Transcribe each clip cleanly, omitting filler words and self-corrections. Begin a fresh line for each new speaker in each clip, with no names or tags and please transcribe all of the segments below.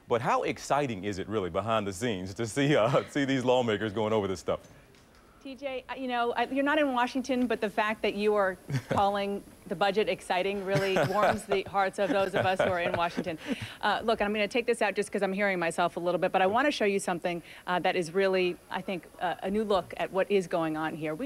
But how exciting is it really behind the scenes to see see these lawmakers going over this stuff?
TJ, you know, you're not in Washington, but the fact that you are calling the budget exciting really warms the hearts of those of us who are in Washington. Look, I'm going to take this out just because I'm hearing myself a little bit, but I want to show you something that is really, I think, a new look at what is going on here.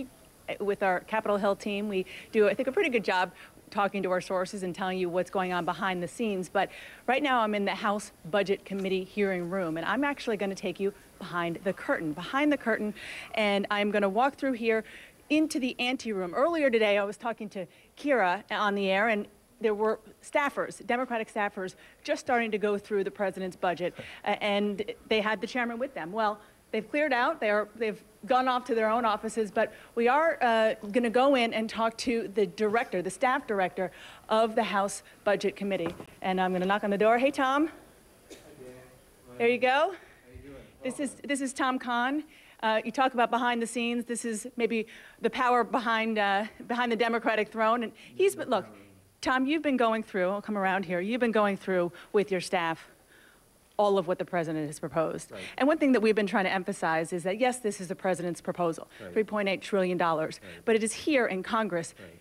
With our Capitol Hill team, we do, I think, a pretty good job talking to our sources and telling you what's going on behind the scenes. But right now I'm in the House Budget Committee hearing room, and I'm actually going to take you behind the curtain, and I'm going to walk through here into the ante room. Earlier today, I was talking to Kira on the air, and there were staffers, Democratic staffers, just starting to go through the president's budget, and they had the chairman with them. Well, they've cleared out. They've gone off to their own offices, but we are going to go in and talk to the director, the staff director of the House Budget Committee. And I'm going to knock on the door. Hey, Tom.
Hi, Dan.
There you go.
How you doing?
This is Tom Kahn. You talk about behind the scenes. This is maybe the power behind the Democratic throne. And look, Tom, you've been going through. I'll come around here. You've been going through with your staff all of what the president has proposed.
Right.
And one thing that we've been trying to emphasize is that, yes, this is the president's proposal,
right.
$3.8 trillion, right. But it is here in Congress.
Right.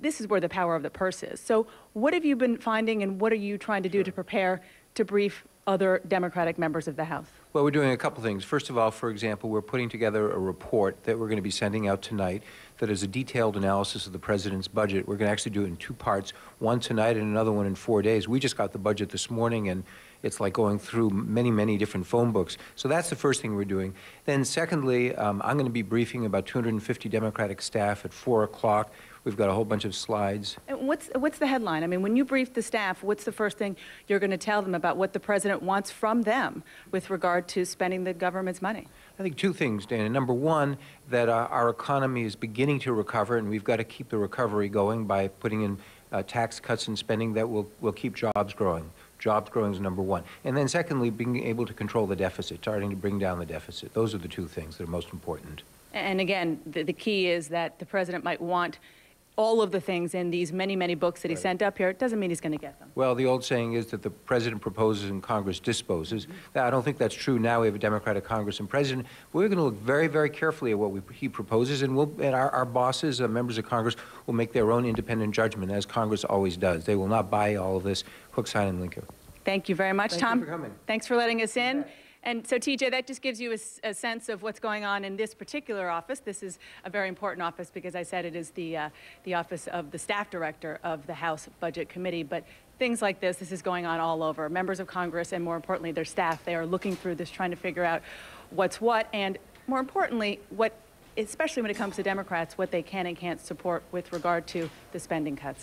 This is where the power of the purse is. So what have you been finding, and what are you trying to do to prepare to brief other Democratic members of the House?
Well, we're doing a couple things. First of all, for example, we're putting together a report that we're going to be sending out tonight that is a detailed analysis of the president's budget. We're going to actually do it in two parts, one tonight and another one in 4 days. We just got the budget this morning, and it's like going through many, many different phone books. So that's the first thing we're doing. Then secondly, I'm going to be briefing about 250 Democratic staff at 4 o'clock. We've got a whole bunch of slides.
And what's the headline? I mean, when you brief the staff, what's the first thing you're going to tell them about what the president wants from them with regard to spending the government's money?
I think two things, Dana. Number one, that our economy is beginning to recover, and we've got to keep the recovery going by putting in tax cuts and spending that will keep jobs growing. Jobs growing is number one. And then secondly, being able to control the deficit, starting to bring down the deficit. Those are the two things that are most important.
And again, the key is that the president might want all of the things in these many, many books that he sent up here. It doesn't mean he's going to get them.
Well, the old saying is that the president proposes and Congress disposes. I don't think that's true now. We have a Democratic Congress and president. We're going to look very, very carefully at what he proposes, and our bosses, members of Congress, will make their own independent judgment, as Congress always does. They will not buy all of this hook, sign, and linker.
Thank you very much, Tom.
Thank you for coming.
Thanks for letting us in. And so, TJ, that just gives you a sense of what's going on in this particular office. This is a very important office because I said it is the office of the staff director of the House Budget Committee. But things like this is going on all over. Members of Congress and, more importantly, their staff, they are looking through this, trying to figure out what's what, and more importantly, especially when it comes to Democrats, what they can and can't support with regard to the spending cuts.